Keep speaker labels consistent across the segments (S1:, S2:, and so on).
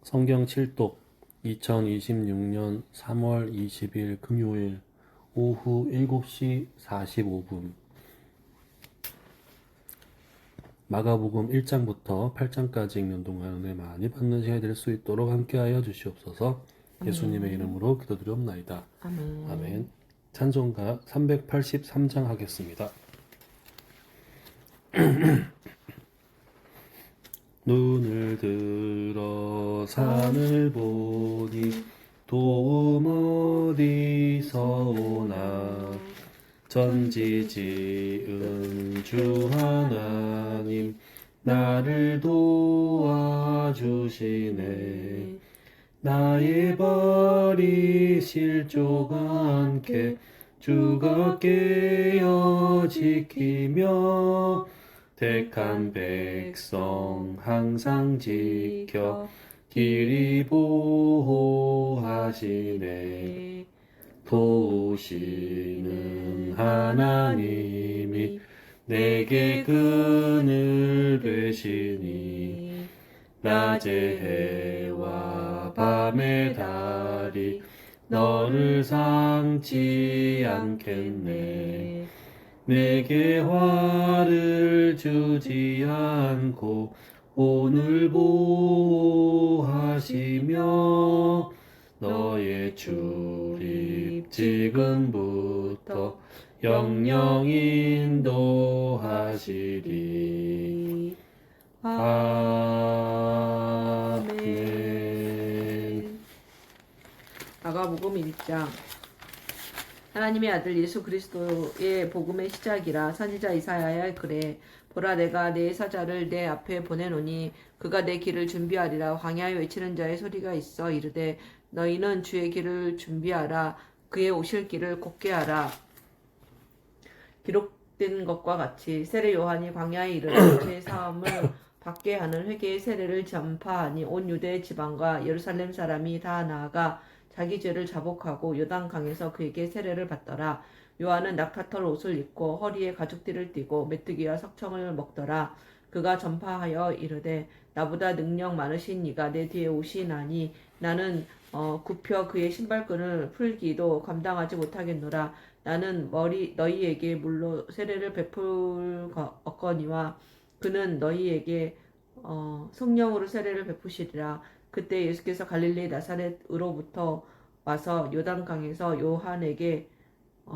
S1: 성경 7독 2026년 3월 20일 금요일 오후 7시 45분 마가복음 1장부터 8장까지 읽는 동안 은혜 많이 받는 시간이 될 수 있도록 함께하여 주시옵소서. 예수님의 이름으로 기도드리옵나이다. 아멘. 찬송가 383장 하겠습니다. 눈을 들어 산을 보니 도움 어디서 오나 전지지은 주 하나님 나를 도와주시네. 나의 발이 실족하 않게 주가 깨어 지키며 택한 백성 항상 지켜 길이 보호하시네. 도우시는 하나님이 내게 그늘 되시니 낮의 해와 밤의 달이 너를 상치 않겠네. 내게 화를 주지 않고 오늘 보호하시며 너의 출입 지금부터 영영 인도하시리. 아멘.
S2: 마가복음 1장. 하나님의 아들 예수 그리스도의 복음의 시작이라. 선지자 이사야의 글에 보라 내가 내 사자를 내 앞에 보내노니 그가 내 길을 준비하리라. 광야에 외치는 자의 소리가 있어 이르되 너희는 주의 길을 준비하라. 그의 오실 길을 곧게 하라. 기록된 것과 같이 세례 요한이 광야에 이르러 죄 사함을 받게 하는 회개의 세례를 전파하니 온 유대 지방과 예루살렘 사람이 다 나아가 자기 죄를 자복하고 요단강에서 그에게 세례를 받더라. 요한은 낙타털 옷을 입고 허리에 가죽띠를 띠고 메뚜기와 석청을 먹더라. 그가 전파하여 이르되 나보다 능력 많으신 이가 내 뒤에 오시나니 나는 굽혀 그의 신발끈을 풀기도 감당하지 못하겠노라. 나는 너희에게 물로 세례를 베풀거니와 그는 너희에게 성령으로 세례를 베푸시리라. 그때 예수께서 갈릴리 나사렛으로부터 와서 요단강에서 요한에게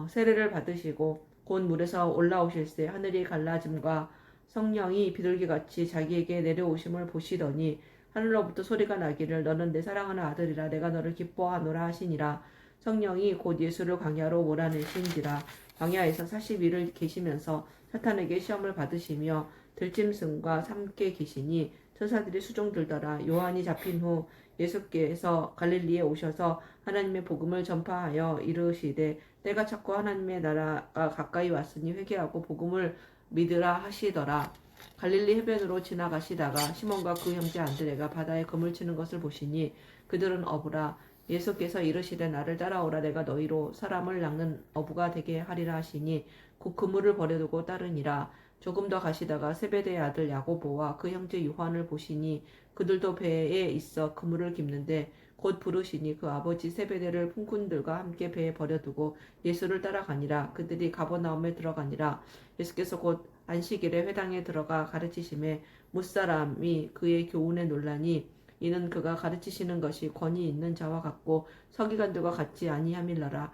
S2: 세례를 받으시고 곧 물에서 올라오실새 하늘이 갈라짐과 성령이 비둘기같이 자기에게 내려오심을 보시더니 하늘로부터 소리가 나기를 너는 내 사랑하는 아들이라 내가 너를 기뻐하노라 하시니라. 성령이 곧 예수를 광야로 몰아내신지라. 광야에서 40일을 계시면서 사탄에게 시험을 받으시며 들짐승과 함께 계시니 천사들이 수종 들더라. 요한이 잡힌 후 예수께서 갈릴리에 오셔서 하나님의 복음을 전파하여 이르시되 때가 찼고 하나님의 나라가 가까이 왔으니 회개하고 복음을 믿으라 하시더라. 갈릴리 해변으로 지나가시다가 시몬과 그 형제 안드레가 바다에 그물 치는 것을 보시니 그들은 어부라. 예수께서 이르시되 나를 따라오라. 내가 너희로 사람을 낚는 어부가 되게 하리라 하시니 곧 그물을 버려두고 따르니라. 조금 더 가시다가 세베대의 아들 야고보와 그 형제 요한을 보시니 그들도 배에 있어 그물을 깁는데 곧 부르시니 그 아버지 세베대를 품꾼들과 함께 배에 버려두고 예수를 따라가니라. 그들이 가버나움에 들어가니라. 예수께서 곧 안식일에 회당에 들어가 가르치심에 무사람이 그의 교훈에 놀라니 이는 그가 가르치시는 것이 권위 있는 자와 같고 서기관들과 같지 아니함일러라.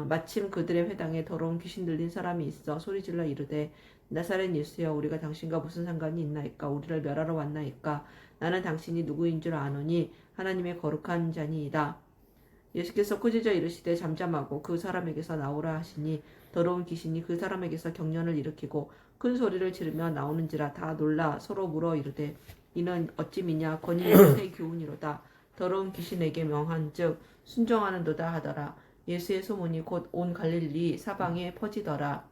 S2: 마침 그들의 회당에 더러운 귀신 들린 사람이 있어 소리질러 이르되 나사렛 예수여 우리가 당신과 무슨 상관이 있나이까. 우리를 멸하러 왔나이까. 나는 당신이 누구인 줄 아노니 하나님의 거룩한 자니이다. 예수께서 꾸짖어 이르시되 잠잠하고 그 사람에게서 나오라 하시니 더러운 귀신이 그 사람에게서 경련을 일으키고 큰 소리를 지르며 나오는지라. 다 놀라 서로 물어 이르되 이는 어찌 미냐. 권위 있는 새 교훈이로다. 더러운 귀신에게 명한즉 순종하는도다 하더라. 예수의 소문이 곧 온 갈릴리 사방에 퍼지더라.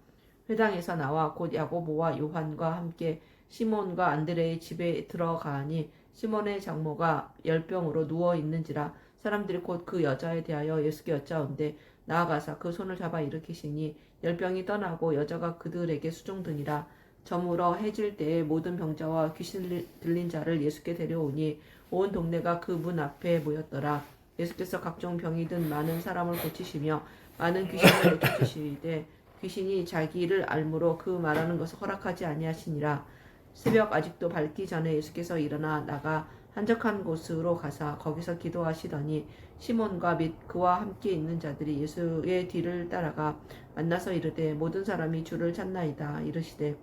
S2: 회당에서 나와 곧 야고보와 요한과 함께 시몬과 안드레의 집에 들어가니 시몬의 장모가 열병으로 누워 있는지라. 사람들이 곧 그 여자에 대하여 예수께 여짜온데 나아가사 그 손을 잡아 일으키시니 열병이 떠나고 여자가 그들에게 수종드니라. 저물어 해질 때에 모든 병자와 귀신 들린 자를 예수께 데려오니 온 동네가 그 문 앞에 모였더라. 예수께서 각종 병이 든 많은 사람을 고치시며 많은 귀신을 내쫓으시되 귀신이 자기를 알므로 그 말하는 것을 허락하지 아니하시니라. 새벽 아직도 밝기 전에 예수께서 일어나 나가 한적한 곳으로 가사 거기서 기도하시더니 시몬과 및 그와 함께 있는 자들이 예수의 뒤를 따라가 만나서 이르되 모든 사람이 주를 찾나이다. 이르시되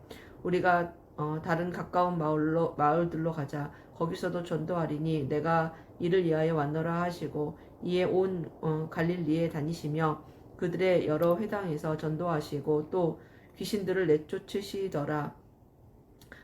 S2: 우리가 다른 가까운 마을들로 가자. 거기서도 전도하리니 내가 이를 위하여 왔노라 하시고 이에 온 갈릴리에 다니시며 그들의 여러 회당에서 전도하시고 또 귀신들을 내쫓으시더라.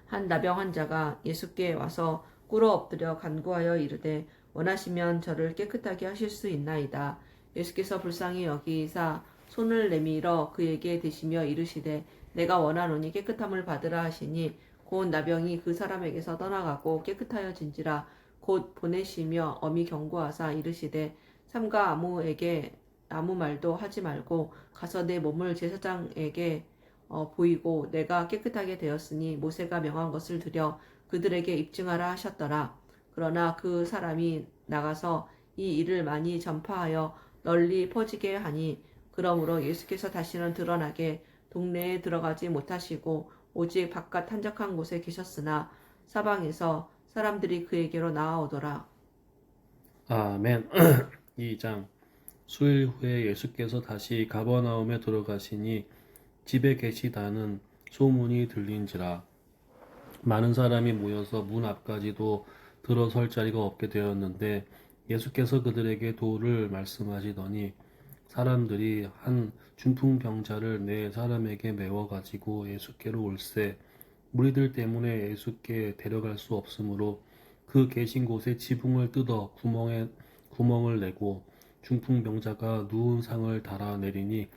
S2: 한 나병 환자가 예수께 와서 꿇어 엎드려 간구하여 이르되 원하시면 저를 깨끗하게 하실 수 있나이다. 예수께서 불쌍히 여기사 손을 내밀어 그에게 대시며 이르시되 내가 원하노니 깨끗함을 받으라 하시니 곧 나병이 그 사람에게서 떠나가고 깨끗하여진지라. 곧 보내시며 엄히 경고하사 이르시되 삼가 아무에게 아무 말도 하지 말고 가서 내 몸을 제사장에게 보이고 내가 깨끗하게 되었으니 모세가 명한 것을 드려 그들에게 입증하라 하셨더라. 그러나 그 사람이 나가서 이 일을 많이 전파하여 널리 퍼지게 하니 그러므로 예수께서 다시는 드러나게 동네에 들어가지 못하시고 오직 바깥 한적한 곳에 계셨으나 사방에서 사람들이 그에게로 나아오더라.
S1: 아멘. 2장. 수일 후에 예수께서 다시 가버나움에 들어가시니 집에 계시다는 소문이 들린지라. 많은 사람이 모여서 문 앞까지도 들어설 자리가 없게 되었는데 예수께서 그들에게 도를 말씀하시더니 사람들이 한 중풍병자를 네 사람에게 메워 가지고 예수께로 올세 무리들 때문에 예수께 데려갈 수 없으므로 그 계신 곳에 지붕을 뜯어 구멍을 내고 중풍병자가 누운 상을 달아 내리니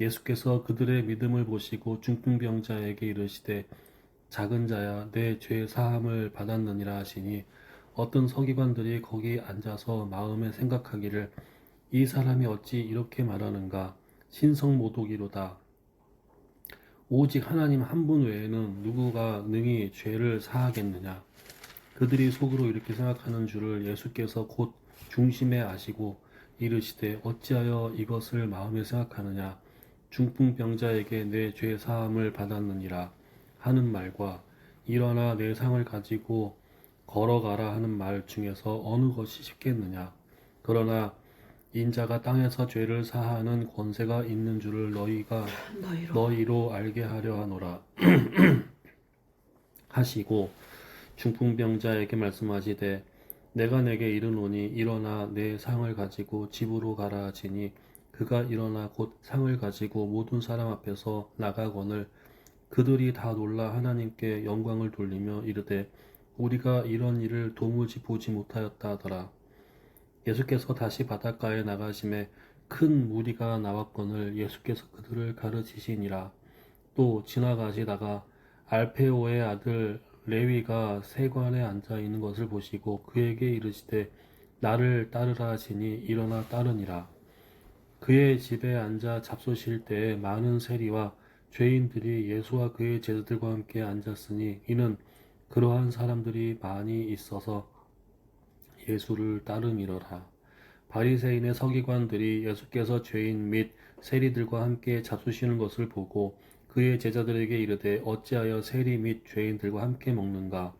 S1: 예수께서 그들의 믿음을 보시고 중풍병자에게 이르시되 작은 자야 내 죄 사함을 받았느니라 하시니 어떤 서기관들이 거기 앉아서 마음에 생각하기를 이 사람이 어찌 이렇게 말하는가 신성모독이로다. 오직 하나님 한 분 외에는 누구가 능히 죄를 사하겠느냐. 그들이 속으로 이렇게 생각하는 줄을 예수께서 곧 중심에 아시고 이르시되 어찌하여 이것을 마음에 생각하느냐. 중풍병자에게 내 죄 사함을 받았느니라 하는 말과 일어나 내 상을 가지고 걸어가라 하는 말 중에서 어느 것이 쉽겠느냐. 그러나 인자가 땅에서 죄를 사하는 권세가 있는 줄을 너희로 알게 하려 하노라 하시고 중풍병자에게 말씀하시되 내가 내게 이르노니 일어나 내 상을 가지고 집으로 가라 하시니 그가 일어나 곧 상을 가지고 모든 사람 앞에서 나가거늘 그들이 다 놀라 하나님께 영광을 돌리며 이르되 우리가 이런 일을 도무지 보지 못하였다 하더라. 예수께서 다시 바닷가에 나가심에 큰 무리가 나왔거늘 예수께서 그들을 가르치시니라. 또 지나가시다가 알페오의 아들 레위가 세관에 앉아 있는 것을 보시고 그에게 이르시되 나를 따르라 하시니 일어나 따르니라. 그의 집에 앉아 잡수실 때에 많은 세리와 죄인들이 예수와 그의 제자들과 함께 앉았으니 이는 그러한 사람들이 많이 있어서 예수를 따름이러라. 바리새인의 서기관들이 예수께서 죄인 및 세리들과 함께 잡수시는 것을 보고 그의 제자들에게 이르되 어찌하여 세리 및 죄인들과 함께 먹는가.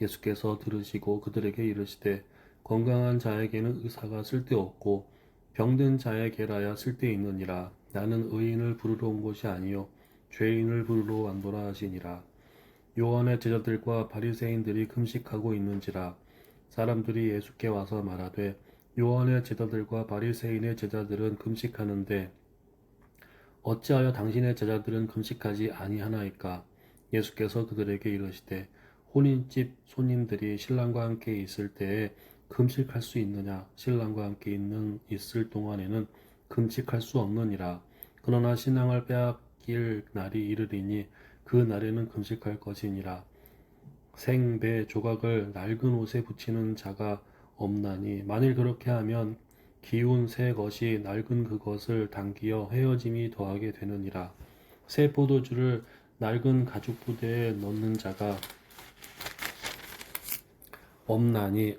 S1: 예수께서 들으시고 그들에게 이르시되 건강한 자에게는 의사가 쓸데없고 병든 자에게라야 쓸데있느니라. 나는 의인을 부르러 온 것이 아니요 죄인을 부르러 왔노라 하시니라. 요한의 제자들과 바리새인들이 금식하고 있는지라. 사람들이 예수께 와서 말하되 요한의 제자들과 바리새인의 제자들은 금식하는데 어찌하여 당신의 제자들은 금식하지 아니하나이까. 예수께서 그들에게 이르시되 혼인집 손님들이 신랑과 함께 있을 때에 금식할 수 있느냐. 신랑과 함께 있을 동안에는 금식할 수 없느니라. 그러나 신랑을 빼앗길 날이 이르리니 그 날에는 금식할 것이니라. 생배 조각을 낡은 옷에 붙이는 자가 없나니 만일 그렇게 하면 기운 새 것이 낡은 그것을 당기어 헤어짐이 더하게 되느니라. 새 포도주를 낡은 가죽 부대에 넣는 자가 없나니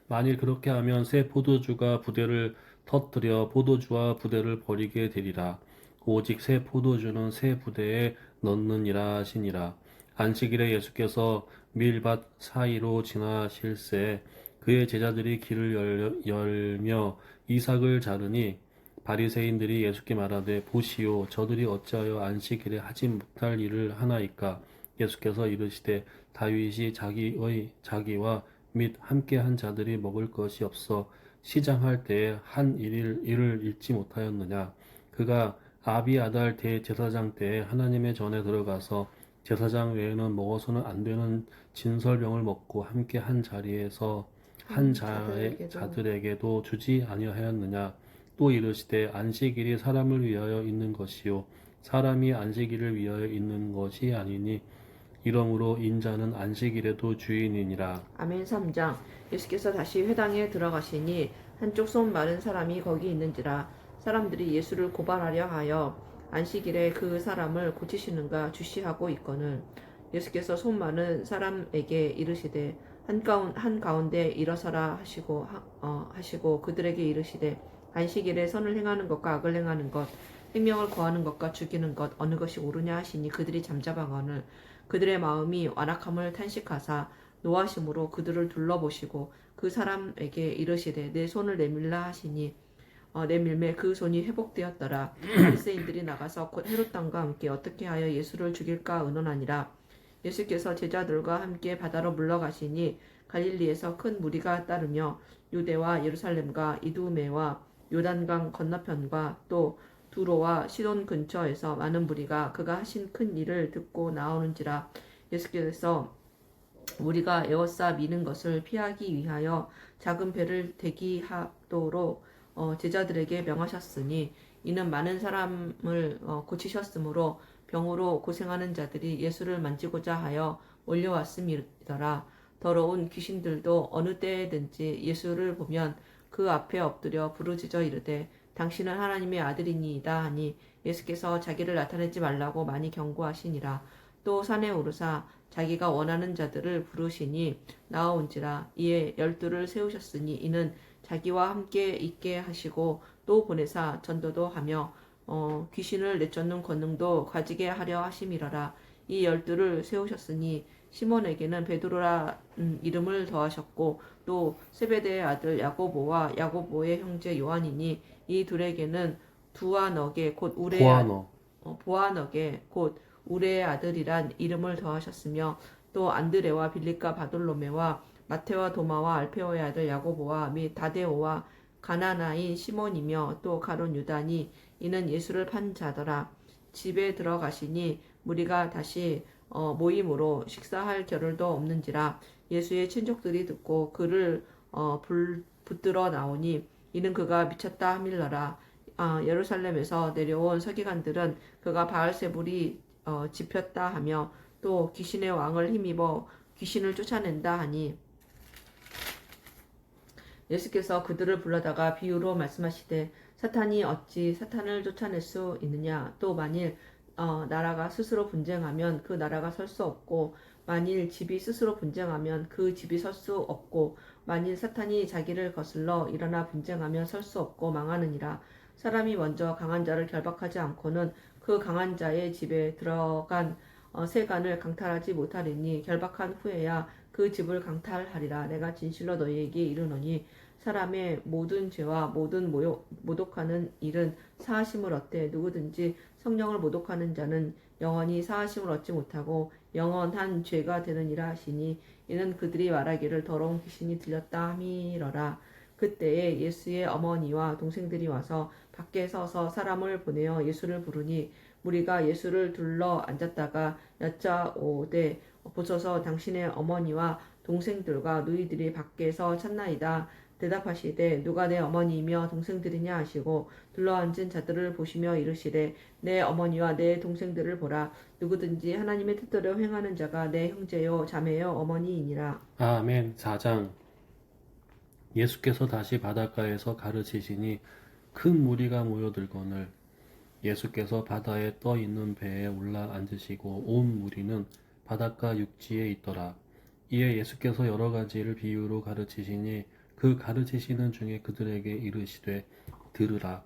S1: 만일 그렇게 하면 새 포도주가 부대를 터뜨려 포도주와 부대를 버리게 되리라. 오직 새 포도주는 새 부대에 넣느니라 하시니라. 안식일에 예수께서 밀밭 사이로 지나실새 그의 제자들이 길을 열며 이삭을 자르니 바리새인들이 예수께 말하되 보시오 저들이 어찌하여 안식일에 하지 못할 일을 하나이까. 예수께서 이르시되 다윗이 자기와 및 함께한 자들이 먹을 것이 없어 시장할 때에 한 일을 잃지 못하였느냐. 그가 아비아달 대제사장 때에 하나님의 전에 들어가서 제사장 외에는 먹어서는 안 되는 진설병을 먹고 함께 한 자리에서 한 자들에게도 주지 아니하였느냐. 또 이르시되 안식일이 사람을 위하여 있는 것이요 사람이 안식일을 위하여 있는 것이 아니니 이러므로 인자는 안식일에도 주인이니라.
S2: 아멘. 3장. 예수께서 다시 회당에 들어가시니 한쪽 손 마른 사람이 거기 있는지라. 사람들이 예수를 고발하려 하여 안식일에 그 사람을 고치시는가 주시하고 있거늘 예수께서 손 마른 사람에게 이르시되 한가운데 일어서라 하시고 그들에게 이르시되 안식일에 선을 행하는 것과 악을 행하는 것 생명을 거하는 것과 죽이는 것 어느 것이 옳으냐 하시니 그들이 잠잠하거늘 그들의 마음이 완악함을 탄식하사 노하심으로 그들을 둘러보시고 그 사람에게 이르시되 내 손을 내밀라 하시니 내밀매 그 손이 회복되었더라. 바리새인들이 나가서 곧 헤롯 왕과 함께 어떻게 하여 예수를 죽일까 의논하니라. 예수께서 제자들과 함께 바다로 물러가시니 갈릴리에서 큰 무리가 따르며 유대와 예루살렘과 이두메와 요단강 건너편과 또 두로와 시돈 근처에서 많은 무리가 그가 하신 큰 일을 듣고 나오는지라. 예수께서 무리가 에워싸 미는 것을 피하기 위하여 작은 배를 대기하도록 제자들에게 명하셨으니 이는 많은 사람을 고치셨으므로 병으로 고생하는 자들이 예수를 만지고자 하여 몰려왔음이더라. 더러운 귀신들도 어느 때든지 예수를 보면 그 앞에 엎드려 부르짖어 이르되 당신은 하나님의 아들이니이다 하니 예수께서 자기를 나타내지 말라고 많이 경고하시니라. 또 산에 오르사 자기가 원하는 자들을 부르시니 나아온지라. 이에 12를 세우셨으니 이는 자기와 함께 있게 하시고 또 보내사 전도도 하며 귀신을 내쫓는 권능도 가지게 하려 하심이라라. 이 12를 세우셨으니 시몬에게는 베드로라 이름을 더하셨고 또 세베대의 아들 야고보와 야고보의 형제 요한이니 이 둘에게는 두아너게 곧 보아너게 곧 우레의 아들이란 이름을 더하셨으며 또 안드레와 빌립과 바돌로메와 마테와 도마와 알페오의 아들 야고보와 및 다데오와 가나나인 시몬이며 또 가룟 유다니 이는 예수를 판 자더라. 집에 들어가시니 무리가 다시 모임으로 식사할 겨를도 없는지라. 예수의 친족들이 듣고 그를 붙들어 나오니 이는 그가 미쳤다 함일러라. 예루살렘에서 내려온 서기관들은 그가 바알세불이 집혔다 하며 또 귀신의 왕을 힘입어 귀신을 쫓아낸다 하니 예수께서 그들을 불러다가 비유로 말씀하시되 사탄이 어찌 사탄을 쫓아낼 수 있느냐. 또 만일 나라가 스스로 분쟁하면 그 나라가 설 수 없고 만일 집이 스스로 분쟁하면 그 집이 설 수 없고 만일 사탄이 자기를 거슬러 일어나 분쟁하면 설 수 없고 망하느니라. 사람이 먼저 강한 자를 결박하지 않고는 그 강한 자의 집에 들어간 세간을 강탈하지 못하리니 결박한 후에야 그 집을 강탈하리라. 내가 진실로 너희에게 이르노니 사람의 모든 죄와 모든 모독하는 일은 사하심을 얻되 누구든지 성령을 모독하는 자는 영원히 사하심을 얻지 못하고 영원한 죄가 되느니라 하시니 이는 그들이 말하기를 더러운 귀신이 들렸다 함이러라. 그때에 예수의 어머니와 동생들이 와서 밖에 서서 사람을 보내어 예수를 부르니 무리가 예수를 둘러 앉았다가 여짜오되 보소서 당신의 어머니와 동생들과 누이들이 밖에서 찾나이다. 대답하시되 누가 내 어머니이며 동생들이냐 하시고 둘러앉은 자들을 보시며 이르시되 내 어머니와 내 동생들을 보라. 누구든지 하나님의 뜻대로 행하는 자가 내 형제요 자매요 어머니이니라.
S1: 아멘. 4장. 예수께서 다시 바닷가에서 가르치시니 큰 무리가 모여들거늘 예수께서 바다에 떠 있는 배에 올라 앉으시고 온 무리는 바닷가 육지에 있더라. 이에 예수께서 여러 가지를 비유로 가르치시니 그 가르치시는 중에 그들에게 이르시되 들으라.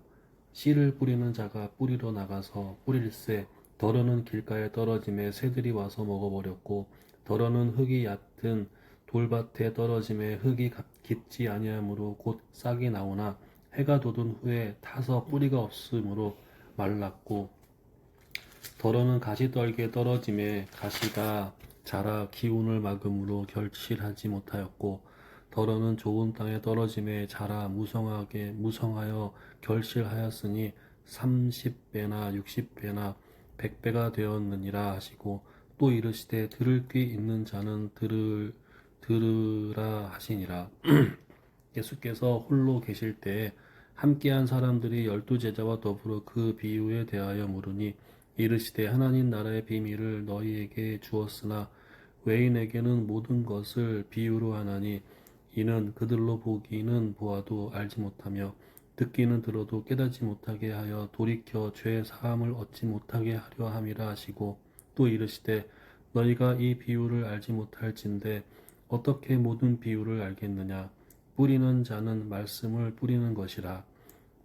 S1: 씨를 뿌리는 자가 뿌리러 나가서 뿌릴새 더러는 길가에 떨어짐에 새들이 와서 먹어버렸고 더러는 흙이 얕은 돌밭에 떨어짐에 흙이 깊지 아니하므로 곧 싹이 나오나 해가 돋은 후에 타서 뿌리가 없으므로 말랐고 더러는 가시떨기에 떨어짐에 가시가 자라 기운을 막음으로 결실하지 못하였고 더러는 좋은 땅에 떨어짐에 자라 무성하여 결실하였으니 30배나 60배나 100배가 되었느니라 하시고 또 이르시되 들을 귀 있는 자는 들으라 하시니라. 예수께서 홀로 계실 때에 함께한 사람들이 12제자와 더불어 그 비유에 대하여 물으니 이르시되 하나님 나라의 비밀을 너희에게 주었으나 외인에게는 모든 것을 비유로 하나니 이는 그들로 보기는 보아도 알지 못하며 듣기는 들어도 깨닫지 못하게 하여 돌이켜 죄 사함을 얻지 못하게 하려 함이라 하시고 또 이르시되 너희가 이 비유를 알지 못할진대 어떻게 모든 비유를 알겠느냐 뿌리는 자는 말씀을 뿌리는 것이라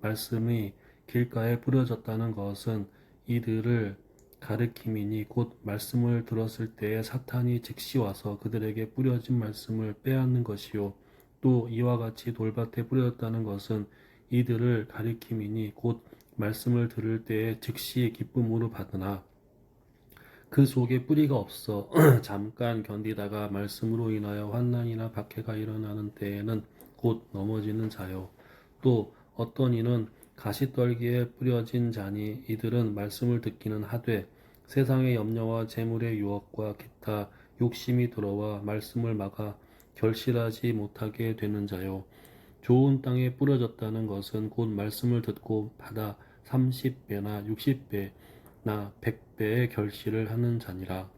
S1: 말씀이 길가에 뿌려졌다는 것은 이들을 가르킴이니 곧 말씀을 들었을 때에 사탄이 즉시 와서 그들에게 뿌려진 말씀을 빼앗는 것이요 또 이와 같이 돌밭에 뿌려졌다는 것은 이들을 가리킴이니 곧 말씀을 들을 때에 즉시 기쁨으로 받으나 그 속에 뿌리가 없어 잠깐 견디다가 말씀으로 인하여 환난이나 박해가 일어나는 때에는 곧 넘어지는 자요. 또 어떤 이는 가시떨기에 뿌려진 자니 이들은 말씀을 듣기는 하되 세상의 염려와 재물의 유혹과 기타 욕심이 들어와 말씀을 막아 결실하지 못하게 되는 자요. 좋은 땅에 뿌려졌다는 것은 곧 말씀을 듣고 받아 30배나 60배나 100배의 결실을 하는 자니라.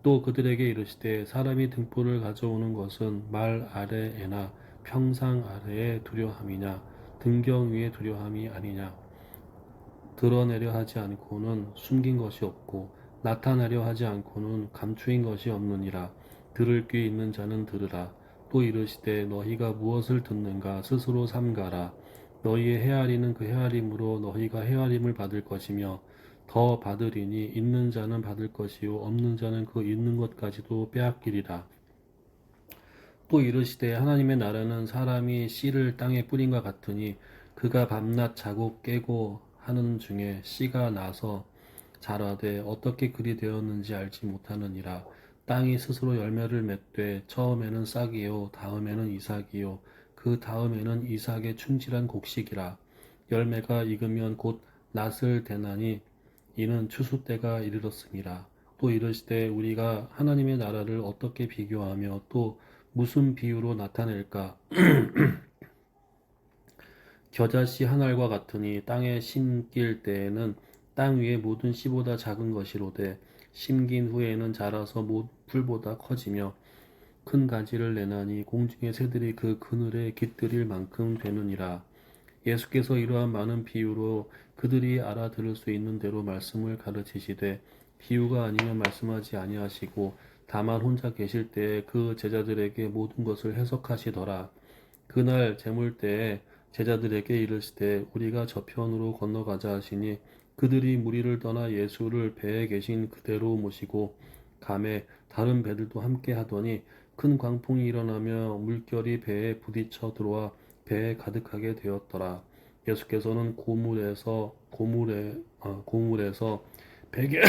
S1: 또 그들에게 이르시되 사람이 등불을 가져오는 것은 말 아래에나 평상 아래에 두려함이냐 등경 위에 두려함이 아니냐 드러내려 하지 않고는 숨긴 것이 없고 나타내려 하지 않고는 감추인 것이 없느니라. 들을 귀 있는 자는 들으라. 또 이르시되 너희가 무엇을 듣는가 스스로 삼가라. 너희의 헤아리는 그 헤아림으로 너희가 헤아림을 받을 것이며 더 받으리니 있는 자는 받을 것이요 없는 자는 그 있는 것까지도 빼앗기리라. 또 이르시되 하나님의 나라는 사람이 씨를 땅에 뿌린과 같으니 그가 밤낮 자고 깨고 하는 중에 씨가 나서 자라되 어떻게 그리 되었는지 알지 못하느니라. 땅이 스스로 열매를 맺되 처음에는 싹이요 다음에는 이삭이요 그 다음에는 이삭의 충실한 곡식이라. 열매가 익으면 곧 낫을 대나니 이는 추수 때가 이르렀음이라. 또 이르시되 우리가 하나님의 나라를 어떻게 비교하며 또 무슨 비유로 나타낼까? 겨자씨 한 알과 같으니 땅에 심길 때에는 땅 위의 모든 씨보다 작은 것이로되 심긴 후에는 자라서 풀보다 커지며 큰 가지를 내나니 공중의 새들이 그 그늘에 깃들일 만큼 되느니라. 예수께서 이러한 많은 비유로 그들이 알아들을 수 있는 대로 말씀을 가르치시되 비유가 아니면 말씀하지 아니하시고 다만 혼자 계실 때에 그 제자들에게 모든 것을 해석하시더라. 그날 재물 때에 제자들에게 이르시되 우리가 저편으로 건너가자 하시니 그들이 무리를 떠나 예수를 배에 계신 그대로 모시고 가매 다른 배들도 함께 하더니 큰 광풍이 일어나며 물결이 배에 부딪혀 들어와 배에 가득하게 되었더라. 예수께서는 고물에서 베개,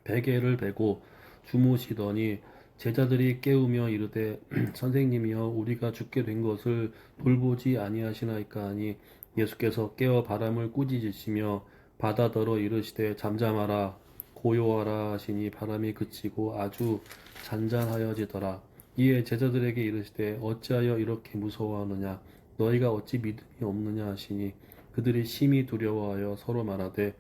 S1: 베개를 베고 주무시더니 제자들이 깨우며 이르되 선생님이여 우리가 죽게 된 것을 돌보지 아니하시나이까 하니 예수께서 깨어 바람을 꾸짖으시며 바다더러 이르시되 잠잠하라 고요하라 하시니 바람이 그치고 아주 잔잔하여지더라. 이에 제자들에게 이르시되 어찌하여 이렇게 무서워하느냐 너희가 어찌 믿음이 없느냐 하시니 그들이 심히 두려워하여 서로 말하되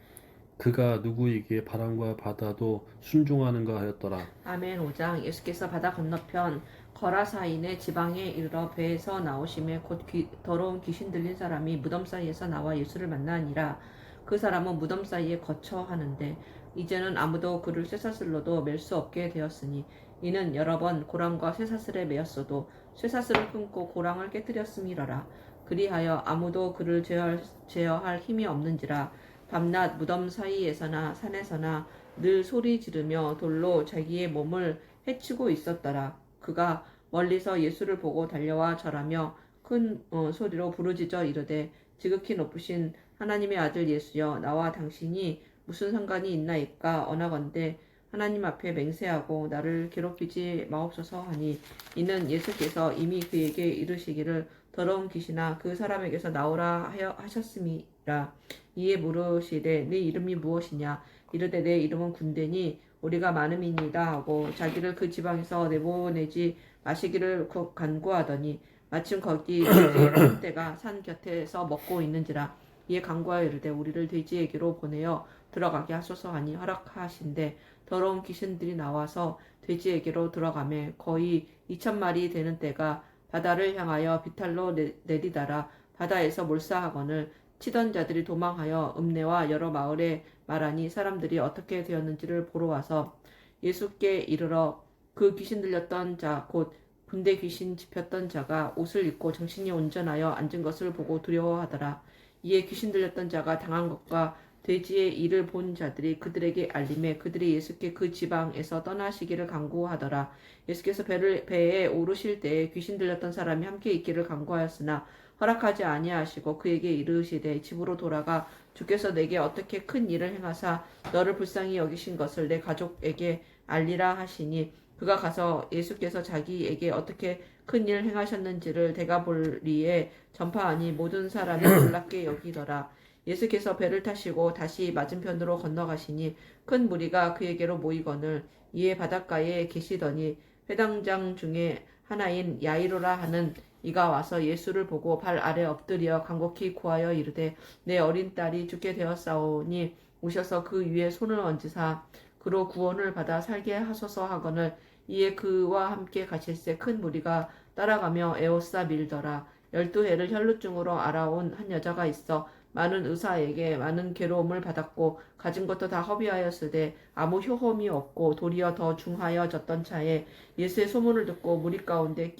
S1: 그가 누구이기에 바람과 바다도 순종하는가 하였더라.
S2: 아멘. 5장. 예수께서 바다 건너편 거라사인의 지방에 이르러 배에서 나오심에 곧 더러운 귀신 들린 사람이 무덤 사이에서 나와 예수를 만나니라. 그 사람은 무덤 사이에 거처하는데 이제는 아무도 그를 쇠사슬로도 맬 수 없게 되었으니 이는 여러 번 고랑과 쇠사슬에 매였어도 쇠사슬을 끊고 고랑을 깨뜨렸음이러라. 그리하여 아무도 그를 제어할 힘이 없는지라. 밤낮 무덤 사이에서나 산에서나 늘 소리 지르며 돌로 자기의 몸을 해치고 있었더라. 그가 멀리서 예수를 보고 달려와 절하며 큰 소리로 부르짖어 이르되 지극히 높으신 하나님의 아들 예수여, 나와 당신이 무슨 상관이 있나이까? 언하건대 하나님 앞에 맹세하고 나를 괴롭히지 마옵소서 하니, 이는 예수께서 이미 그에게 이르시기를 더러운 귀신아 그 사람에게서 나오라 하셨음이라. 이에 물으시되 네 이름이 무엇이냐? 이르되 내 이름은 군대니 우리가 많음이니이다 하고 자기를 그 지방에서 내보내지 마시기를 간구하더니, 마침 거기 돼지의 큰 떼가 산 곁에서 먹고 있는지라. 이에 간구하여 이르되 우리를 돼지에게로 보내어 들어가게 하소서 하니 허락하신대 더러운 귀신들이 나와서 돼지에게로 들어가매 거의 2,000마리 되는 떼가 바다를 향하여 비탈로 내리다라. 바다에서 몰사하거늘 치던 자들이 도망하여 읍내와 여러 마을에 말하니, 사람들이 어떻게 되었는지를 보러 와서 예수께 이르러 그 귀신 들렸던 자 곧 군대 귀신 집혔던 자가 옷을 입고 정신이 온전하여 앉은 것을 보고 두려워하더라. 이에 귀신 들렸던 자가 당한 것과 돼지의 일을 본 자들이 그들에게 알림해 그들이 예수께 그 지방에서 떠나시기를 간구하더라. 예수께서 배에 오르실 때에 귀신 들렸던 사람이 함께 있기를 간구하였으나 허락하지 아니하시고 그에게 이르시되 집으로 돌아가 주께서 내게 어떻게 큰 일을 행하사 너를 불쌍히 여기신 것을 내 가족에게 알리라 하시니, 그가 가서 예수께서 자기에게 어떻게 큰 일을 행하셨는지를 데가볼리에 전파하니 모든 사람이 놀랍게 여기더라. 예수께서 배를 타시고 다시 맞은편으로 건너가시니 큰 무리가 그에게로 모이거늘, 이에 바닷가에 계시더니 회당장 중에 하나인 야이로라 하는 이가 와서 예수를 보고 발 아래 엎드려 간곡히 구하여 이르되 내 어린 딸이 죽게 되었사오니 오셔서 그 위에 손을 얹으사 그로 구원을 받아 살게 하소서 하거늘, 이에 그와 함께 가실새 큰 무리가 따라가며 에워싸 밀더라. 12해를 혈루증으로 알아온 한 여자가 있어 많은 의사에게 많은 괴로움을 받았고 가진 것도 다 허비하였으되 아무 효험이 없고 도리어 더 중하여졌던 차에 예수의 소문을 듣고 무리 가운데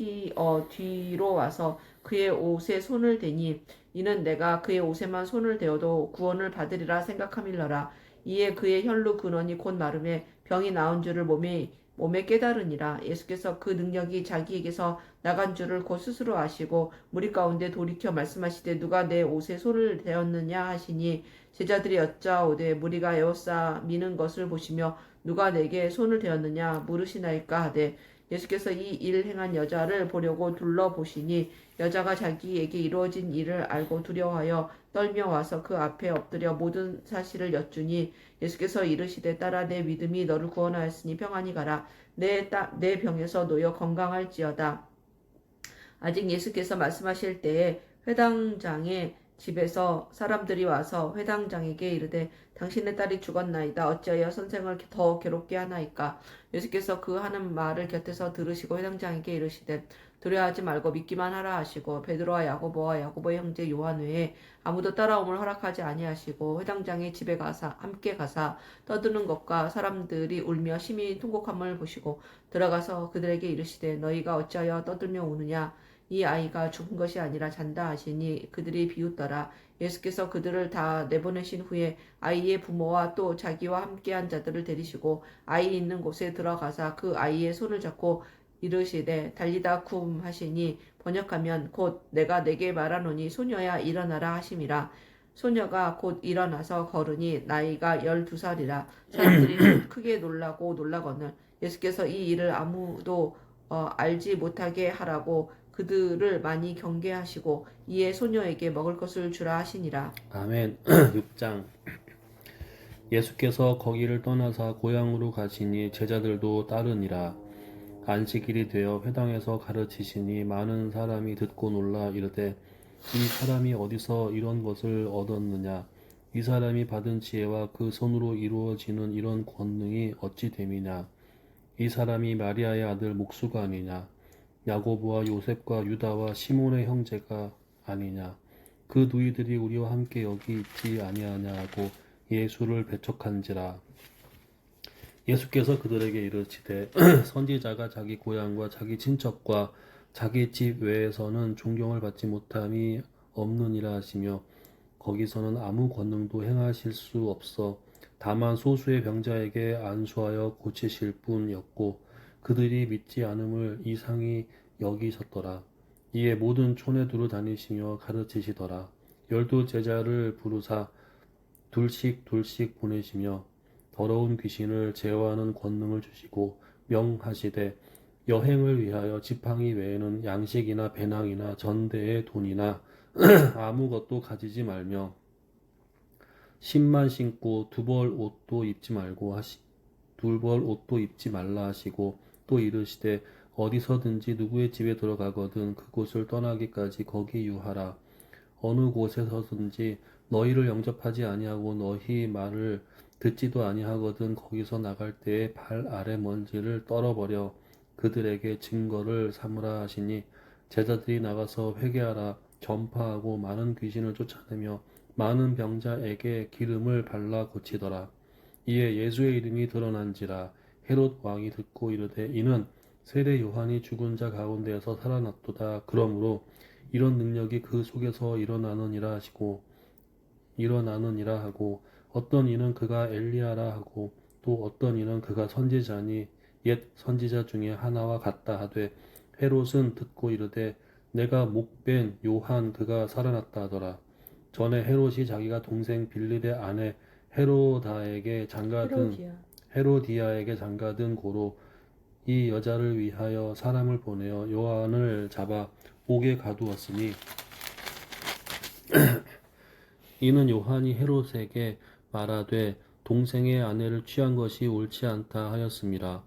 S2: 뒤로 와서 그의 옷에 손을 대니, 이는 내가 그의 옷에만 손을 대어도 구원을 받으리라 생각함일러라. 이에 그의 혈루 근원이 곧 마름에 병이 나은 줄을 몸에 깨달으니라. 예수께서 그 능력이 자기에게서 나간 줄을 곧 스스로 아시고 무리 가운데 돌이켜 말씀하시되 누가 내 옷에 손을 대었느냐 하시니, 제자들이 여짜오되 무리가 에워싸 미는 것을 보시며 누가 내게 손을 대었느냐 물으시나이까 하되, 예수께서 이 일 행한 여자를 보려고 둘러보시니 여자가 자기에게 이루어진 일을 알고 두려워하여 떨며 와서 그 앞에 엎드려 모든 사실을 여쭈니, 예수께서 이르시되 딸아 내 믿음이 너를 구원하였으니 평안히 가라. 내 병에서 놓여 건강할지어다. 아직 예수께서 말씀하실 때에 회당장의 집에서 사람들이 와서 회당장에게 이르되 당신의 딸이 죽었나이다. 어찌하여 선생을 더 괴롭게 하나이까? 예수께서 그 하는 말을 곁에서 들으시고 회당장에게 이르시되 두려워하지 말고 믿기만 하라 하시고 베드로와 야고보와 야고보의 형제 요한 외에 아무도 따라옴을 허락하지 아니하시고 회당장의 집에 함께 가사 떠드는 것과 사람들이 울며 심히 통곡함을 보시고 들어가서 그들에게 이르시되 너희가 어찌하여 떠들며 우느냐? 이 아이가 죽은 것이 아니라 잔다 하시니 그들이 비웃더라. 예수께서 그들을 다 내보내신 후에 아이의 부모와 또 자기와 함께한 자들을 데리시고 아이 있는 곳에 들어가사 그 아이의 손을 잡고 이르시되 달리다 쿰 하시니 번역하면 곧 내가 내게 말하노니 소녀야 일어나라 하심이라. 소녀가 곧 일어나서 걸으니 나이가 12살이라. 사람들이 크게 놀라거늘 예수께서 이 일을 아무도 알지 못하게 하라고 그들을 많이 경계하시고 이에 소녀에게 먹을 것을 주라 하시니라.
S1: 아멘. 6장. 예수께서 거기를 떠나사 고향으로 가시니 제자들도 따르니라. 안식일이 되어 회당에서 가르치시니 많은 사람이 듣고 놀라 이르되 이 사람이 어디서 이런 것을 얻었느냐? 이 사람이 받은 지혜와 그 손으로 이루어지는 이런 권능이 어찌 됨이냐? 이 사람이 마리아의 아들 목수가 아니냐? 야고보와 요셉과 유다와 시몬의 형제가 아니냐? 그 누이들이 우리와 함께 여기 있지 아니하냐 하고 예수를 배척한지라. 예수께서 그들에게 이르시되 선지자가 자기 고향과 자기 친척과 자기 집 외에서는 존경을 받지 못함이 없느니라 하시며 거기서는 아무 권능도 행하실 수 없어 다만 소수의 병자에게 안수하여 고치실 뿐이었고 그들이 믿지 않음을 이상히 여기셨더라. 이에 모든 촌에 두루 다니시며 가르치시더라. 12 제자를 부르사 둘씩 둘씩 보내시며 더러운 귀신을 제어하는 권능을 주시고 명하시되 여행을 위하여 지팡이 외에는 양식이나 배낭이나 전대의 돈이나 아무것도 가지지 말며 신만 신고 두 벌 옷도 입지 말라 하시고 또 이르시되 어디서든지 누구의 집에 들어가거든 그곳을 떠나기까지 거기 유하라. 어느 곳에서든지 너희를 영접하지 아니하고 너희 말을 듣지도 아니하거든 거기서 나갈 때에 발 아래 먼지를 떨어버려 그들에게 증거를 삼으라 하시니 제자들이 나가서 회개하라 전파하고 많은 귀신을 쫓아내며 많은 병자에게 기름을 발라 고치더라. 이에 예수의 이름이 드러난지라 헤롯 왕이 듣고 이르되 이는 세례 요한이 죽은 자 가운데에서 살아났도다. 그러므로 이런 능력이 그 속에서 일어나느니라 하고 어떤 이는 그가 엘리야라 하고 또 어떤 이는 그가 선지자니 옛 선지자 중에 하나와 같다 하되 헤롯은 듣고 이르되 내가 목벤 요한 그가 살아났다 하더라. 전에 헤롯이 자기가 동생 빌립의 아내
S2: 헤로디아.
S1: 헤로디아에게 장가든 고로 이 여자를 위하여 사람을 보내어 요한을 잡아 옥에 가두었으니 이는 요한이 헤롯에게 말하되 동생의 아내를 취한 것이 옳지 않다 하였음이라.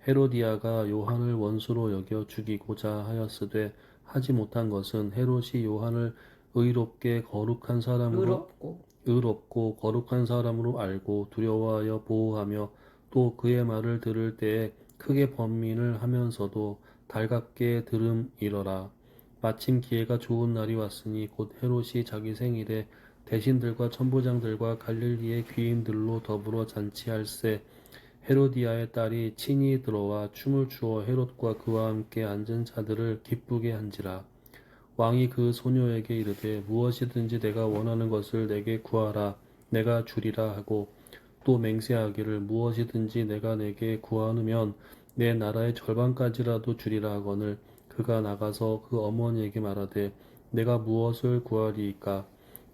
S1: 헤로디아가 요한을 원수로 여겨 죽이고자 하였으되 하지 못한 것은 헤롯이 요한을 의롭고 거룩한 사람으로 알고 두려워하여 보호하며 또 그의 말을 들을 때에 크게 번민을 하면서도 달갑게 들음이러라. 마침 기회가 좋은 날이 왔으니 곧 헤롯이 자기 생일에 대신들과 천부장들과 갈릴리의 귀인들로 더불어 잔치할세. 헤로디아의 딸이 친히 들어와 춤을 추어 헤롯과 그와 함께 앉은 자들을 기쁘게 한지라. 왕이 그 소녀에게 이르되 무엇이든지 내가 원하는 것을 내게 구하라 내가 주리라 하고 또 맹세하기를 무엇이든지 내가 내게 구하면 내 나라의 절반까지라도 주리라 하거늘 그가 나가서 그 어머니에게 말하되 내가 무엇을 구하리이까.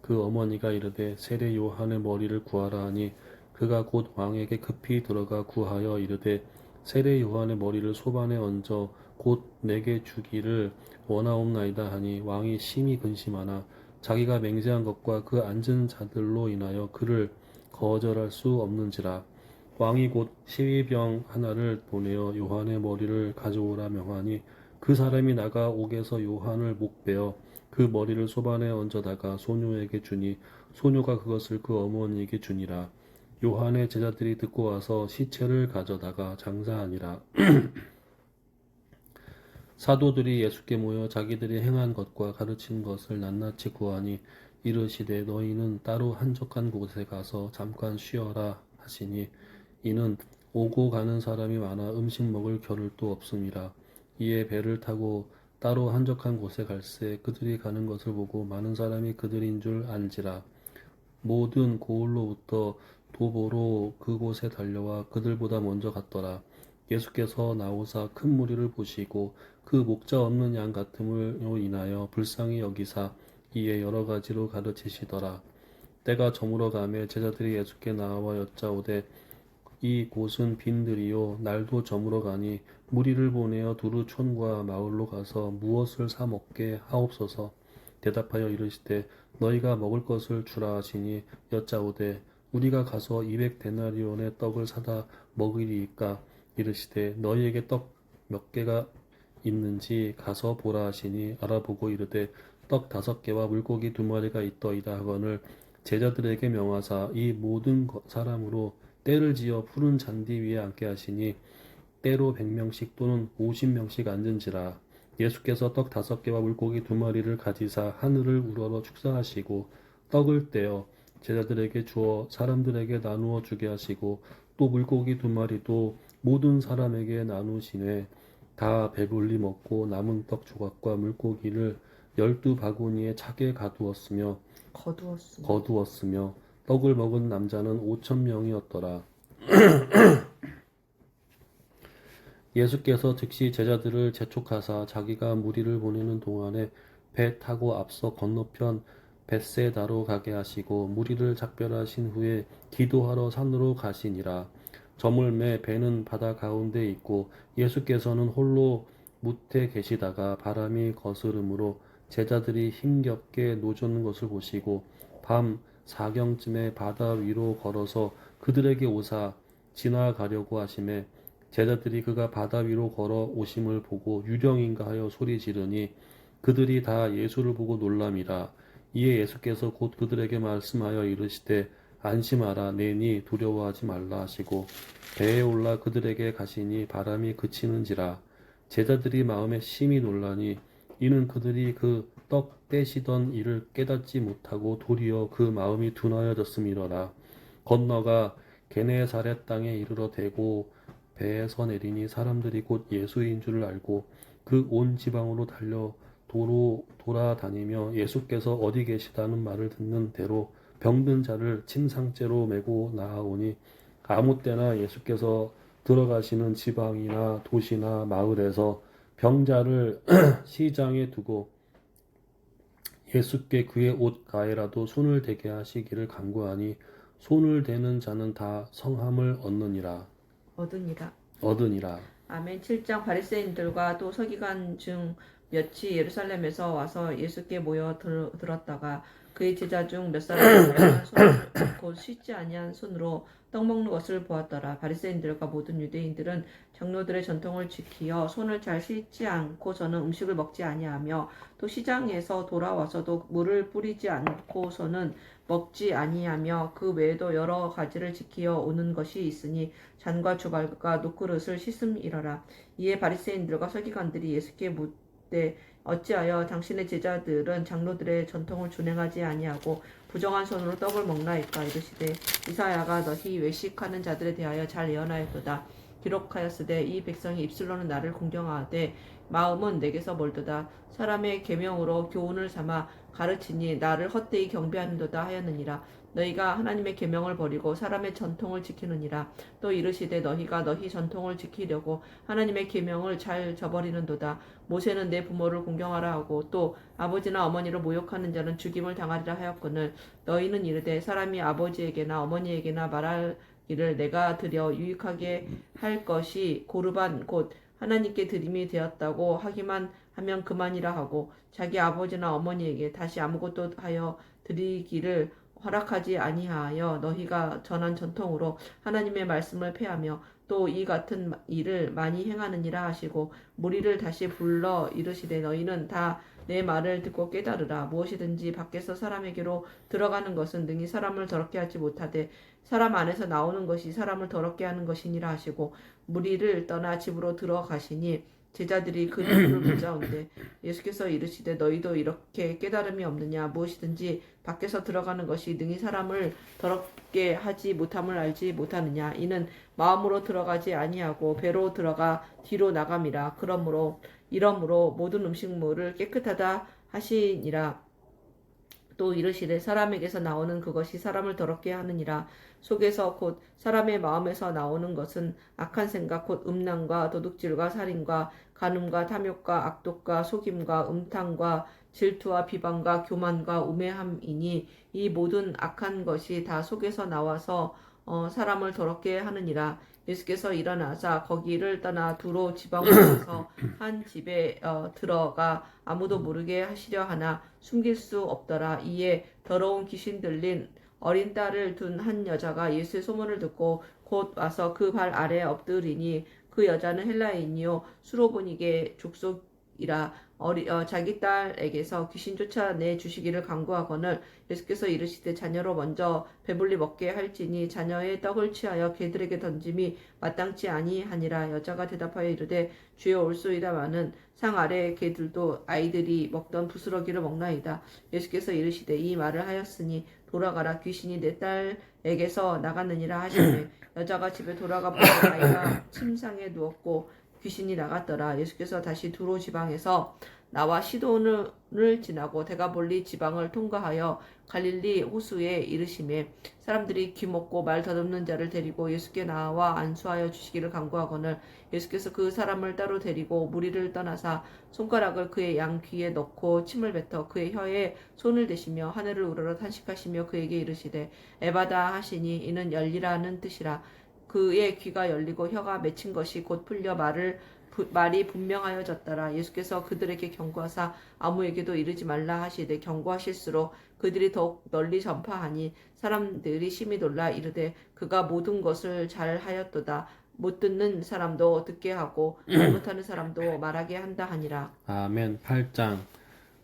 S1: 그 어머니가 이르되 세례 요한의 머리를 구하라 하니 그가 곧 왕에게 급히 들어가 구하여 이르되 세례 요한의 머리를 소반에 얹어 곧 내게 주기를 원하옵나이다 하니 왕이 심히 근심하나 자기가 맹세한 것과 그 앉은 자들로 인하여 그를 거절할 수 없는지라. 왕이 곧 시위병 하나를 보내어 요한의 머리를 가져오라 명하니 그 사람이 나가 옥에서 요한을 목베어 그 머리를 소반에 얹어다가 소녀에게 주니 소녀가 그것을 그 어머니에게 주니라. 요한의 제자들이 듣고 와서 시체를 가져다가 장사하니라. 사도들이 예수께 모여 자기들이 행한 것과 가르친 것을 낱낱이 구하니 이르시되 너희는 따로 한적한 곳에 가서 잠깐 쉬어라 하시니 이는 오고 가는 사람이 많아 음식 먹을 겨를도 없음이라. 이에 배를 타고 따로 한적한 곳에 갈새 그들이 가는 것을 보고 많은 사람이 그들인 줄 안지라. 모든 고을로부터 도보로 그곳에 달려와 그들보다 먼저 갔더라. 예수께서 나오사 큰 무리를 보시고 그 목자 없는 양 같음으로 인하여 불쌍히 여기사 이에 여러 가지로 가르치시더라. 때가 저물어 가매 제자들이 예수께 나와 여짜오되 이 곳은 빈들이요 날도 저물어 가니 무리를 보내어 두루 촌과 마을로 가서 무엇을 사 먹게 하옵소서. 대답하여 이르시되 너희가 먹을 것을 주라 하시니 여짜오되 우리가 가서 200데나리온의 떡을 사다 먹으리이까. 이르시되 너희에게 떡 몇 개가 있는지 가서 보라 하시니 알아보고 이르되 떡 5개와 물고기 2마리가 있더이다 하거늘 제자들에게 명하사 이 모든 사람으로 때를 지어 푸른 잔디 위에 앉게 하시니 때로 100명씩 또는 50명씩 앉은지라. 예수께서 떡 5개와 물고기 2마리를 가지사 하늘을 우러러 축사하시고 떡을 떼어 제자들에게 주어 사람들에게 나누어 주게 하시고 또 물고기 2마리도 모든 사람에게 나누시네. 다 배불리 먹고 남은 떡 조각과 물고기를 12바구니에 차게 거두었으며 떡을 먹은 남자는 5,000명이었더라. 예수께서 즉시 제자들을 재촉하사 자기가 무리를 보내는 동안에 배 타고 앞서 건너편 벳세다로 가게 하시고 무리를 작별하신 후에 기도하러 산으로 가시니라. 저물매 배는 바다 가운데 있고 예수께서는 홀로 무태 계시다가 바람이 거스름으로 제자들이 힘겹게 노젓는 것을 보시고 밤 4경쯤에 바다 위로 걸어서 그들에게 오사 지나가려고 하심에 제자들이 그가 바다 위로 걸어 오심을 보고 유령인가 하여 소리 지르니 그들이 다 예수를 보고 놀람이라. 이에 예수께서 곧 그들에게 말씀하여 이르시되 안심하라 내니 두려워하지 말라 하시고 배에 올라 그들에게 가시니 바람이 그치는지라. 제자들이 마음에 심히 놀라니 이는 그들이 그 떡 떼시던 일을 깨닫지 못하고 도리어 그 마음이 둔하여졌음이로라. 건너가 게네사렛 땅에 이르러 대고 배에서 내리니 사람들이 곧 예수인 줄을 알고 그 온 지방으로 달려 도로 돌아다니며 예수께서 어디 계시다는 말을 듣는 대로 병든 자를 침상째로 메고 나아오니 아무 때나 예수께서 들어가시는 지방이나 도시나 마을에서 병자를 시장에 두고 예수께 그의 옷 가에라도 손을 대게 하시기를 간구하니 손을 대는 자는 다 성함을 얻느니라.
S2: 아멘. 7장. 바리새인들과 또 서기관 중 몇이 예루살렘에서 와서 예수께 모여 들었다가 그의 제자 중 몇 사람이 매한 손을 곧 씻지 아니한 손으로 떡 먹는 것을 보았더라. 바리새인들과 모든 유대인들은 장로들의 전통을 지키어 손을 잘 씻지 않고서는 음식을 먹지 아니하며 또 시장에서 돌아와서도 물을 뿌리지 않고서는 먹지 아니하며 그 외에도 여러 가지를 지키어 오는 것이 있으니 잔과 주발과 녹그릇을 씻음이러라. 이에 바리새인들과 서기관들이 예수께 묻되 어찌하여 당신의 제자들은 장로들의 전통을 준행하지 아니하고 부정한 손으로 떡을 먹나이까. 이르시되 이사야가 너희 외식하는 자들에 대하여 잘 예언하였도다. 기록하였으되 이 백성이 입술로는 나를 공경하되 마음은 내게서 멀도다. 사람의 계명으로 교훈을 삼아 가르치니 나를 헛되이 경배하는도다 하였느니라. 너희가 하나님의 계명을 버리고 사람의 전통을 지키느니라. 또 이르시되 너희가 너희 전통을 지키려고 하나님의 계명을 잘 저버리는도다. 모세는 내 부모를 공경하라 하고 또 아버지나 어머니를 모욕하는 자는 죽임을 당하리라 하였거늘 너희는 이르되 사람이 아버지에게나 어머니에게나 말할 일을 내가 드려 유익하게 할 것이 고르반 곧 하나님께 드림이 되었다고 하기만 하면 그만이라 하고 자기 아버지나 어머니에게 다시 아무것도 하여 드리기를 허락하지 아니하여 너희가 전한 전통으로 하나님의 말씀을 폐하며 또 이 같은 일을 많이 행하느니라 하시고 무리를 다시 불러 이르시되 너희는 다 내 말을 듣고 깨달으라. 무엇이든지 밖에서 사람에게로 들어가는 것은 능히 사람을 더럽게 하지 못하되 사람 안에서 나오는 것이 사람을 더럽게 하는 것이니라 하시고 무리를 떠나 집으로 들어가시니 제자들이 그 이유를 묻자온대 예수께서 이르시되 너희도 이렇게 깨달음이 없느냐. 무엇이든지 밖에서 들어가는 것이 능히 사람을 더럽게 하지 못함을 알지 못하느냐. 이는 마음으로 들어가지 아니하고 배로 들어가 뒤로 나감이라. 이러므로 모든 음식물을 깨끗하다 하시니라. 또 이르시되 사람에게서 나오는 그것이 사람을 더럽게 하느니라. 속에서 곧 사람의 마음에서 나오는 것은 악한 생각 곧 음란과 도둑질과 살인과 간음과 탐욕과 악독과 속임과 음탕과 질투와 비방과 교만과 우매함이니 이 모든 악한 것이 다 속에서 나와서 사람을 더럽게 하느니라. 예수께서 일어나사 거기를 떠나 두로 지방으로 가서 한 집에 들어가 아무도 모르게 하시려 하나 숨길 수 없더라. 이에 더러운 귀신 들린 어린 딸을 둔 한 여자가 예수의 소문을 듣고 곧 와서 그 발 아래에 엎드리니 그 여자는 헬라인이요 수로보니게 자기 딸에게서 귀신 쫓아내 주시기를 간구하거늘 예수께서 이르시되 자녀로 먼저 배불리 먹게 할지니 자녀의 떡을 취하여 개들에게 던짐이 마땅치 아니하니라. 여자가 대답하여 이르되 주여 올소이다마는 상 아래의 개들도 아이들이 먹던 부스러기를 먹나이다. 예수께서 이르시되 이 말을 하였으니 돌아가라, 귀신이 내 딸에게서 나갔느니라 하시매 여자가 집에 돌아가 보니 아이가 침상에 누웠고 귀신이 나갔더라. 예수께서 다시 두로 지방에서 나와 시돈을 지나고 데가볼리 지방을 통과하여 갈릴리 호수에 이르시매 사람들이 귀먹고 말 더듬는 자를 데리고 예수께 나와 안수하여 주시기를 간구하거늘 예수께서 그 사람을 따로 데리고 무리를 떠나사 손가락을 그의 양 귀에 넣고 침을 뱉어 그의 혀에 손을 대시며 하늘을 우러러 탄식하시며 그에게 이르시되 에바다 하시니 이는 열리라는 뜻이라. 그의 귀가 열리고 혀가 맺힌 것이 곧 풀려 말이 분명하여졌더라. 예수께서 그들에게 경고하사 아무에게도 이르지 말라 하시되 경고하실수록 그들이 더욱 널리 전파하니 사람들이 심히 놀라 이르되 그가 모든 것을 잘 하였도다. 못 듣는 사람도 듣게 하고 말 못하는 사람도 말하게 한다 하니라.
S1: 아멘. 8장.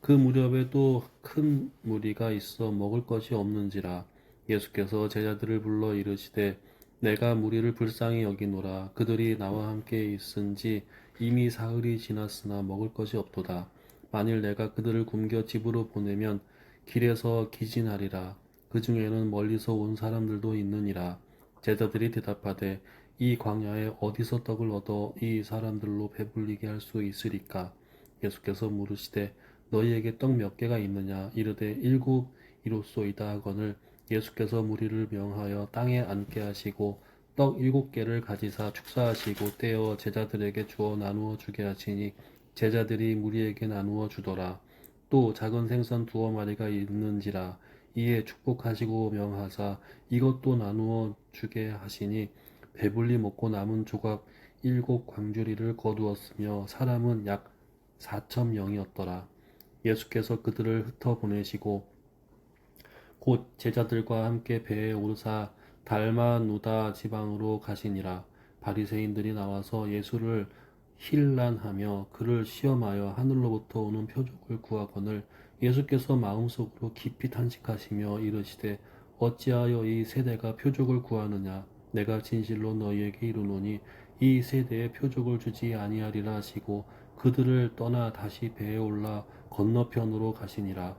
S1: 그 무렵에 또 큰 무리가 있어 먹을 것이 없는지라 예수께서 제자들을 불러 이르시되 내가 무리를 불쌍히 여기노라. 그들이 나와 함께 있은지 이미 사흘이 지났으나 먹을 것이 없도다. 만일 내가 그들을 굶겨 집으로 보내면 길에서 기진하리라. 그 중에는 멀리서 온 사람들도 있느니라. 제자들이 대답하되 이 광야에 어디서 떡을 얻어 이 사람들로 배불리게 할 수 있으리까? 예수께서 물으시되 너희에게 떡 몇 개가 있느냐? 이르되 7 이로소이다 하거늘 예수께서 무리를 명하여 땅에 앉게 하시고 떡 7개를 가지사 축사하시고 떼어 제자들에게 주어 나누어 주게 하시니 제자들이 무리에게 나누어 주더라. 또 작은 생선 2마리가 있는지라 이에 축복하시고 명하사 이것도 나누어 주게 하시니 배불리 먹고 남은 조각 7광주리를 거두었으며 사람은 약 4,000명이었더라. 예수께서 그들을 흩어 보내시고 곧 제자들과 함께 배에 오르사 달마누다 지방으로 가시니라. 바리새인들이 나와서 예수를 힐난하며 그를 시험하여 하늘로부터 오는 표적을 구하거늘 예수께서 마음속으로 깊이 탄식하시며 이르시되 어찌하여 이 세대가 표적을 구하느냐? 내가 진실로 너희에게 이르노니 이 세대에 표적을 주지 아니하리라 하시고 그들을 떠나 다시 배에 올라 건너편으로 가시니라.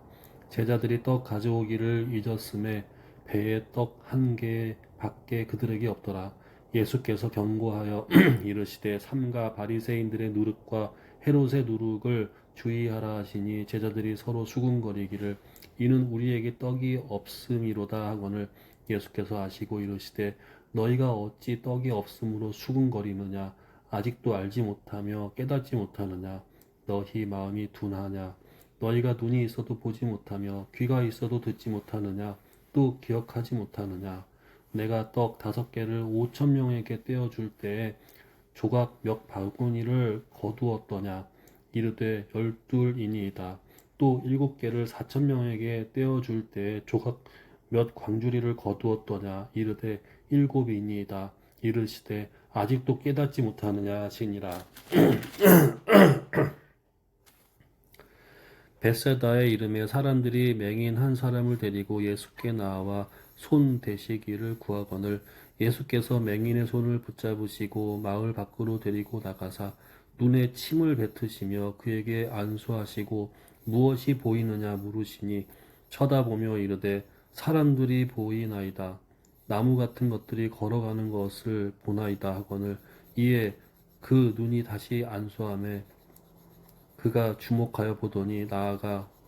S1: 제자들이 떡 가져오기를 잊었음에 배에 떡 1개 밖에 그들에게 없더라. 예수께서 경고하여 이르시되 삼가 바리새인들의 누룩과 헤롯의 누룩을 주의하라 하시니 제자들이 서로 수군거리기를 이는 우리에게 떡이 없음이로다 하거늘 예수께서 아시고 이르시되 너희가 어찌 떡이 없음으로 수군거리느냐? 아직도 알지 못하며 깨닫지 못하느냐? 너희 마음이 둔하냐? 너희가 눈이 있어도 보지 못하며 귀가 있어도 듣지 못하느냐? 또 기억하지 못하느냐? 내가 떡 5개를 5,000명에게 떼어줄 때에 조각 몇 바구니를 거두었더냐? 이르되 12이니이다. 또 7개를 4,000명에게 떼어줄 때에 조각 몇 광주리를 거두었더냐? 이르되 7이니이다. 이르시되 아직도 깨닫지 못하느냐 하시니라. 벳세다의 이름에 사람들이 맹인 한 사람을 데리고 예수께 나와 손 대시기를 구하거늘 예수께서 맹인의 손을 붙잡으시고 마을 밖으로 데리고 나가사 눈에 침을 뱉으시며 그에게 안수하시고 무엇이 보이느냐 물으시니 쳐다보며 이르되 사람들이 보이나이다. 나무 같은 것들이 걸어가는 것을 보나이다 하거늘 이에 그 눈이 다시 안수하매 그가 주목하여 보더니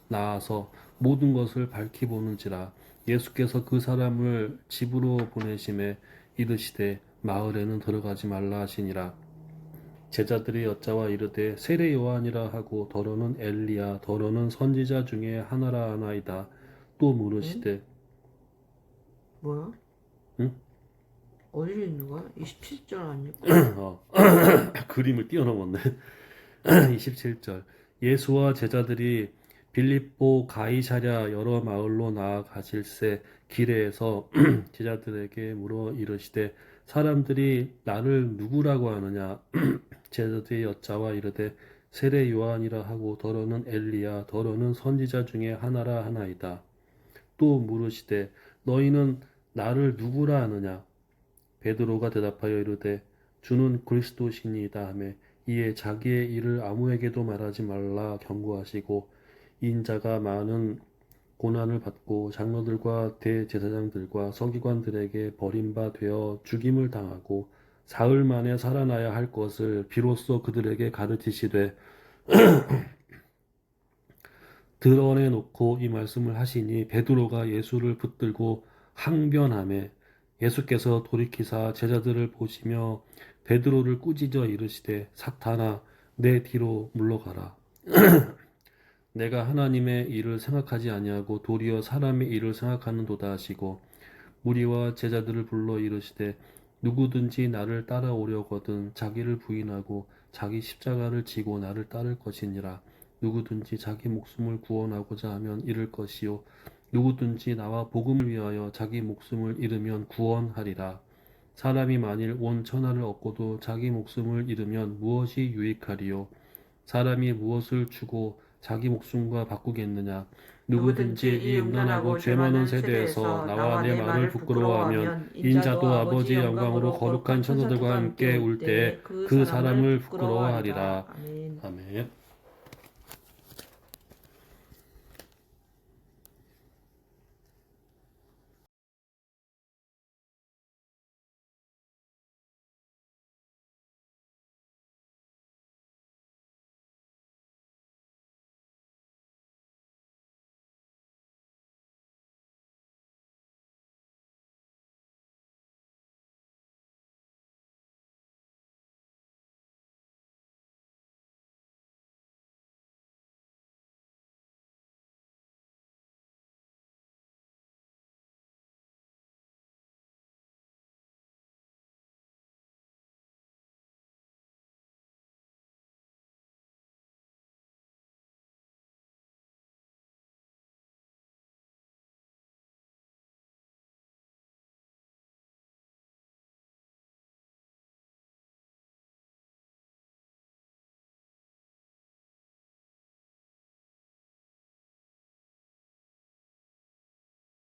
S1: 나아서 모든 것을 밝히 보는지라. 예수께서 그 사람을 집으로 보내심에 이르시되 마을에는 들어가지 말라 하시니라. 제자들이 여짜와 이르되 세례 요한이라 하고 더러는 엘리야 더러는 선지자 중에 하나라 하나이다. 또 물으시되
S2: 뭐야?
S1: 응?
S2: 어디 있는 거야? 27절 아닐까?
S1: 그림을 뛰어넘었네. 27절 예수와 제자들이 빌립보 가이사랴 여러 마을로 나아가실새 길에서 제자들에게 물어 이르시되 사람들이 나를 누구라고 하느냐? 제자들이 여짜와 이르되 세례 요한이라 하고 더러는 엘리야 더러는 선지자 중에 하나라 하나이다. 또 물으시되 너희는 나를 누구라 하느냐? 베드로가 대답하여 이르되 주는 그리스도시니이다 하매 이에 자기의 일을 아무에게도 말하지 말라 경고하시고 인자가 많은 고난을 받고 장로들과 대제사장들과 서기관들에게 버림바 되어 죽임을 당하고 사흘 만에 살아나야 할 것을 비로소 그들에게 가르치시되 드러내 놓고 이 말씀을 하시니 베드로가 예수를 붙들고 항변하매 예수께서 돌이키사 제자들을 보시며 베드로를 꾸짖어 이르시되 사탄아 내 뒤로 물러가라. 내가 하나님의 일을 생각하지 아니하고 도리어 사람의 일을 생각하는도다 하시고 무리와 제자들을 불러 이르시되 누구든지 나를 따라오려거든 자기를 부인하고 자기 십자가를 지고 나를 따를 것이니라. 누구든지 자기 목숨을 구원하고자 하면 잃을 것이요 누구든지 나와 복음을 위하여 자기 목숨을 잃으면 구원하리라. 사람이 만일 온 천하를 얻고도 자기 목숨을 잃으면 무엇이 유익하리요? 사람이 무엇을 주고 자기 목숨과 바꾸겠느냐? 누구든지 이 음란하고 죄 많은 세대에서 나와 내 말을 부끄러워하면 인자도 아버지의 영광으로 거룩한 천사들과 함께 올 때 그 사람을 부끄러워하리라. 아멘.